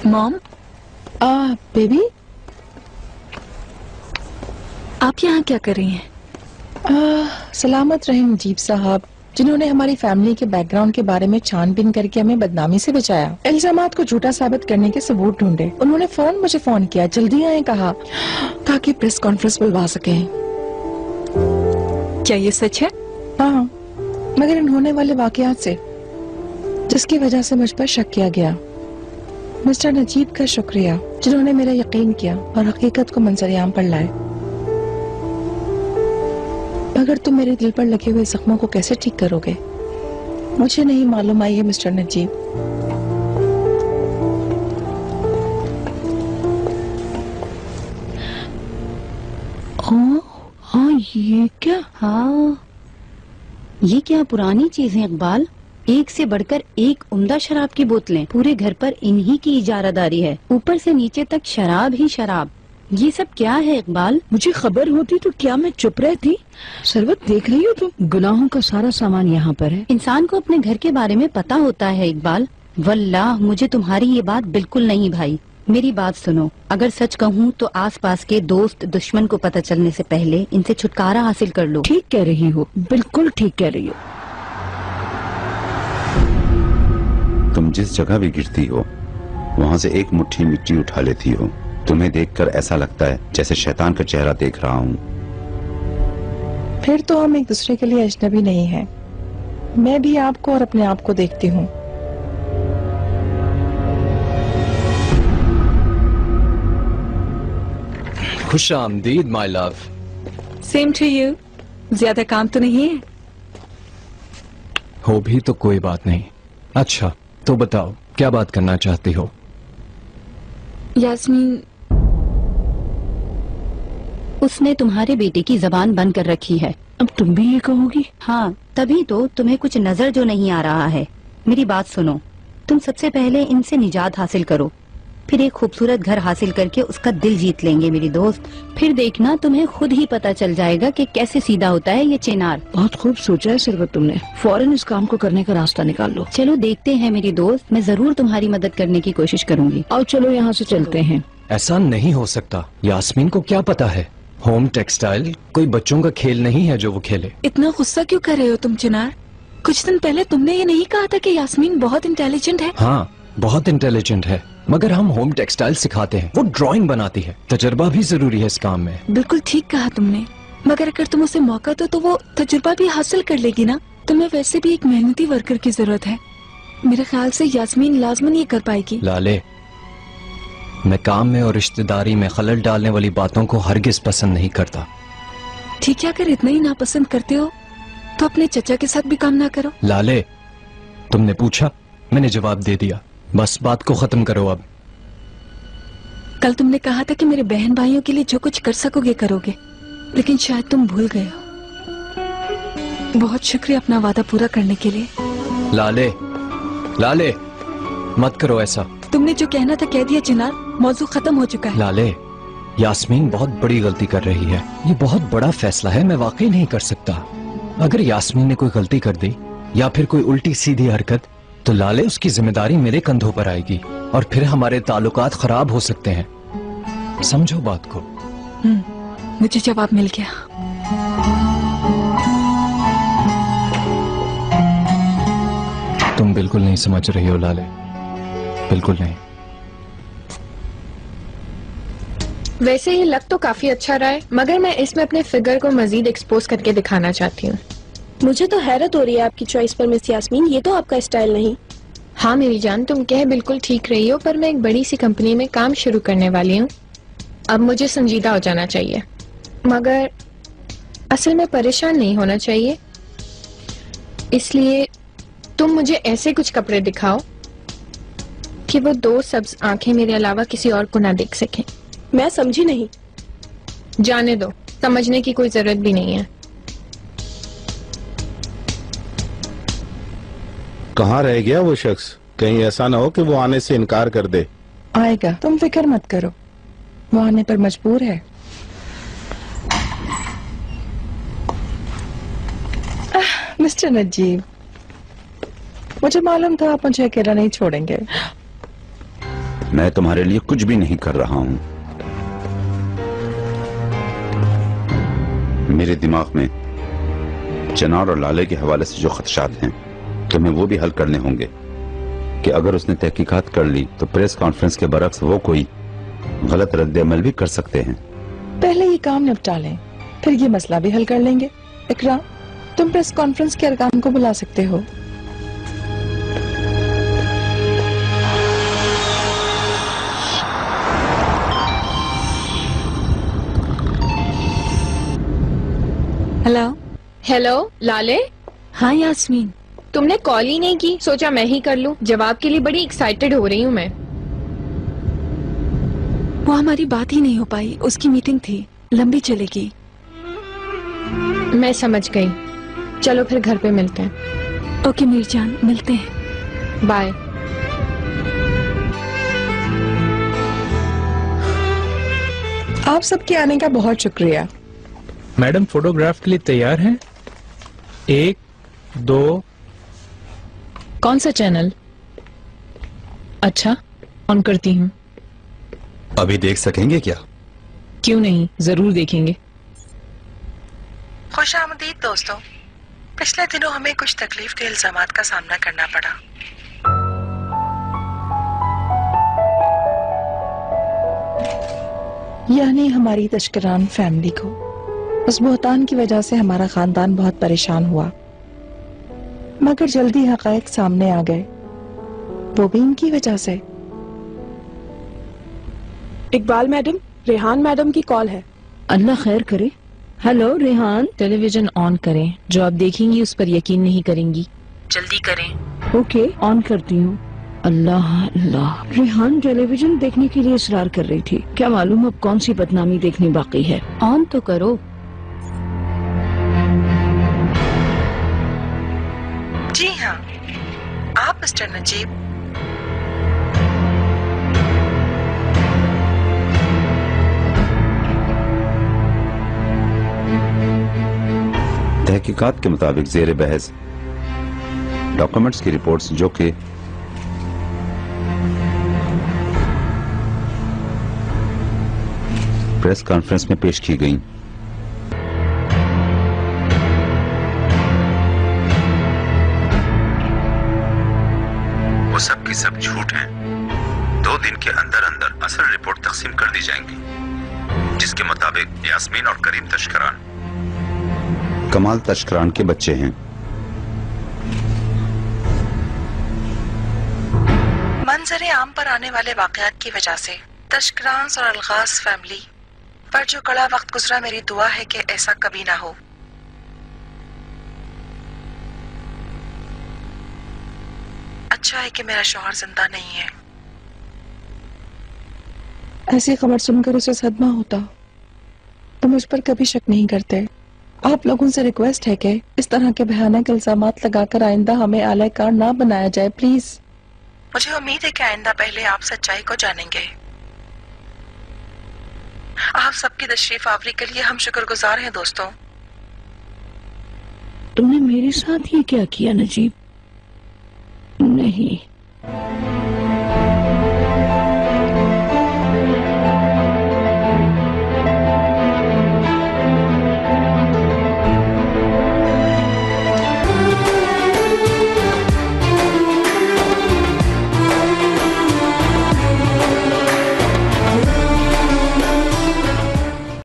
Mom. Baby, आप यहाँ क्या कर रही हैं? सलामत रहे नजीब साहब, जिन्होंने हमारी फैमिली के बैकग्राउंड के बारे में छानबीन करके हमें बदनामी से बचाया, इल्जामात को झूठा साबित करने के सबूत ढूंढे। उन्होंने मुझे फोन किया, जल्दी आए कहा, ताकि प्रेस कॉन्फ्रेंस बुलवा सके। क्या ये सच है? हाँ, मगर इन होने वाले वाकयात से जिसकी वजह से मुझ पर शक किया गया, मिस्टर नजीब का शुक्रिया, जिन्होंने मेरा यकीन किया और हकीकत को मंजर-ए-आम पर लाए। मगर तुम मेरे दिल पर लगे हुए जख्मों को कैसे ठीक करोगे, मुझे नहीं मालूम। आई है मिस्टर नजीब, हाँ ये क्या? हाँ ये क्या पुरानी चीजें इकबाल, एक से बढ़कर एक उम्दा शराब की बोतलें, पूरे घर पर इन्हीं की इजारादारी है, ऊपर से नीचे तक शराब ही शराब। ये सब क्या है इकबाल? मुझे खबर होती तो क्या मैं चुप रहती? सरवत, देख रही हो तुम, गुनाहों का सारा सामान यहाँ पर है। इंसान को अपने घर के बारे में पता होता है इकबाल। वल्लाह मुझे तुम्हारी ये बात बिल्कुल नहीं भाई। मेरी बात सुनो, अगर सच कहूँ तो आसपास के दोस्त दुश्मन को पता चलने से पहले इनसे छुटकारा हासिल कर लो। ठीक कह रही हो, बिल्कुल ठीक कह रही हो। तुम जिस जगह भी गिरती हो वहाँ से एक मुट्ठी मिट्टी उठा लेती हो। तुम्हें देखकर ऐसा लगता है जैसे शैतान का चेहरा देख रहा हूँ। फिर तो हम एक दूसरे के लिए अजनबी नहीं हैं। मैं भी आपको और अपने आप को देखती हूँ। खुश आमदीद my love. Same to you. ज्यादा काम तो नहीं है? हो भी तो कोई बात नहीं। अच्छा तो बताओ क्या बात करना चाहती हो? यास्मीन, उसने तुम्हारे बेटे की जबान बंद कर रखी है। अब तुम भी ये कहोगी? हाँ, तभी तो तुम्हें कुछ नजर जो नहीं आ रहा है। मेरी बात सुनो, तुम सबसे पहले इनसे निजात हासिल करो, फिर एक खूबसूरत घर हासिल करके उसका दिल जीत लेंगे मेरी दोस्त। फिर देखना तुम्हें खुद ही पता चल जाएगा कि कैसे सीधा होता है ये चिनार। बहुत खूब सोचा है सरवत तुमने, फौरन इस काम को करने का रास्ता निकाल लो। चलो देखते हैं मेरी दोस्त, मैं जरूर तुम्हारी मदद करने की कोशिश करूंगी। और चलो यहाँ से चलते हैं। ऐसा नहीं हो सकता। यास्मीन को क्या पता है, होम टेक्सटाइल कोई बच्चों का खेल नहीं है जो वो खेले। इतना गुस्सा क्यों कर रहे हो तुम चिनार? कुछ दिन पहले तुमने ये नहीं कहा था कि यास्मीन बहुत इंटेलिजेंट है? हाँ बहुत इंटेलिजेंट है, मगर हम होम टेक्सटाइल सिखाते हैं, वो ड्राइंग बनाती है। तजुर्बा भी जरूरी है इस काम में। बिल्कुल ठीक कहा तुमने, मगर अगर तुम उसे मौका दो तो वो तजुर्बा भी हासिल कर लेगी ना। तुम्हें वैसे भी एक मेहनती वर्कर की जरूरत है। मेरे ख्याल से यास्मीन लाजमन ये कर पाएगी। लाले, मैं काम में और रिश्तेदारी में खलल डालने वाली बातों को हरगिज पसंद नहीं करता। ठीक है, अगर इतना ही नापसंद करते हो तो अपने चचा के साथ भी काम ना करो। लाले, तुमने पूछा, मैंने जवाब दे दिया, बस बात को खत्म करो अब। कल तुमने कहा था कि मेरे बहन भाइयों के लिए जो कुछ कर सकोगे करोगे, लेकिन शायद तुम भूल गए हो। बहुत शुक्रिया अपना वादा पूरा करने के लिए। लाले, लाले, मत करो ऐसा। तुमने जो कहना था कह दिया चिनार, मौजू खत्म हो चुका है। लाले, यास्मीन बहुत बड़ी गलती कर रही है। ये बहुत बड़ा फैसला है, मैं वाकई नहीं कर सकता। अगर यास्मीन ने कोई गलती कर दी या फिर कोई उल्टी सीधी हरकत, तो लाले उसकी जिम्मेदारी मेरे कंधों पर आएगी और फिर हमारे ताल्लुकात खराब हो सकते हैं। समझो बात को। मुझे जवाब मिल गया। तुम बिल्कुल नहीं समझ रही हो लाले, बिल्कुल नहीं। वैसे ये लग तो काफी अच्छा रहा है, मगर मैं इसमें अपने फिगर को मजीद एक्सपोज करके दिखाना चाहती हूँ। मुझे तो हैरत हो रही है आपकी चॉइस पर मिस यास्मीन, ये तो आपका स्टाइल नहीं। हाँ मेरी जान, तुम कह बिल्कुल ठीक रही हो, पर मैं एक बड़ी सी कंपनी में काम शुरू करने वाली हूँ। अब मुझे संजीदा हो जाना चाहिए, मगर असल में परेशान नहीं होना चाहिए। इसलिए तुम मुझे ऐसे कुछ कपड़े दिखाओ कि वो दो सब्ज आंखें मेरे अलावा किसी और को ना देख सकें। मैं समझी नहीं। जाने दो, समझने की कोई जरूरत भी नहीं है। कहाँ रह गया वो शख्स? कहीं ऐसा ना हो कि वो आने से इनकार कर दे। आएगा, तुम फिक्र मत करो, वो आने पर मजबूर है। मिस्टर नजीब, मुझे मालूम था आप मुझे अकेला नहीं छोड़ेंगे। मैं तुम्हारे लिए कुछ भी नहीं कर रहा हूं। मेरे दिमाग में चनार और लाले के हवाले से जो खदशात हैं तुम्हें वो भी हल करने होंगे कि अगर उसने तहकीकात कर ली तो प्रेस कॉन्फ्रेंस के बरक्स वो कोई गलत रद्द-ए-अमल भी कर सकते हैं। पहले ये काम निपटा लें, फिर ये मसला भी हल कर लेंगे। इकरा, तुम प्रेस कॉन्फ्रेंस के अरकान को बुला सकते हो। हेलो। हेलो लाले। हाँ यास्मीन। तुमने कॉल ही नहीं की, सोचा मैं ही कर लूं। जवाब के लिए बड़ी एक्साइटेड हो रही हूँ मैं। वो हमारी बात ही नहीं हो पाई, उसकी मीटिंग थी, लंबी चलेगी। मैं समझ गई, चलो फिर घर पे मिलते हैं। ओके मीरजान, मिलते हैं। बाय। आप सबके आने का बहुत शुक्रिया। मैडम फोटोग्राफ के लिए तैयार हैं? 1, 2। कौन सा चैनल? अच्छा, ऑन करती हूँ। अभी देख सकेंगे क्या? क्यों नहीं, जरूर देखेंगे। खुशामदीद दोस्तों। पिछले दिनों हमें कुछ तकलीफ के इल्जामात का सामना करना पड़ा। यानी हमारी तशकरान फैमिली को। उस बुहतान की वजह से हमारा खानदान बहुत परेशान हुआ, मगर जल्दी हकायक सामने आ गए, वो भी इनकी वजह से। इकबाल मैडम, रेहान मैडम की कॉल है। अल्लाह खैर करे। हेलो रेहान। टेलीविजन ऑन करें, जो आप देखेंगी उस पर यकीन नहीं करेंगी। जल्दी करें। ओके, ऑन करती हूँ। अल्लाह अल्लाह। रेहान टेलीविजन देखने के लिए इसरार कर रही थी, क्या मालूम अब कौन सी बदनामी देखनी बाकी है। ऑन तो करो। जी हाँ, आप मिस्टर नजीब। तहकीकात के मुताबिक जेर बहस डॉक्यूमेंट्स की रिपोर्ट्स जो कि प्रेस कॉन्फ्रेंस में पेश की गई, वो सब की सब झूठ हैं। 2 दिन के अंदर अंदर असल रिपोर्ट तकसीम कर दी जाएंगी, जिसके मुताबिक यास्मीन और करीम तशकरान कमाल तशकरान के बच्चे हैं। मंजरे आम पर आने वाले वाकयात की वजह से तशकरान और अलगास फैमिली पर जो कड़ा वक्त गुजरा, मेरी दुआ है कि ऐसा कभी ना हो। अच्छा है कि मेरा शौहर जिंदा नहीं है। ऐसी खबर सुनकर उसे सदमा होता तो मुझ पर कभी शक नहीं करते। आप लोगों से रिक्वेस्ट है कि इस तरह के भयानक इल्जामात लगाकर आइंदा हमें आलाकार ना बनाया जाए, प्लीज। मुझे उम्मीद है कि आइंदा पहले आप सच्चाई को जानेंगे। आप सबकी तशरीफ आवरी के लिए हम शुक्रगुजार हैं दोस्तों। तुमने मेरे साथ ये क्या किया नजीब?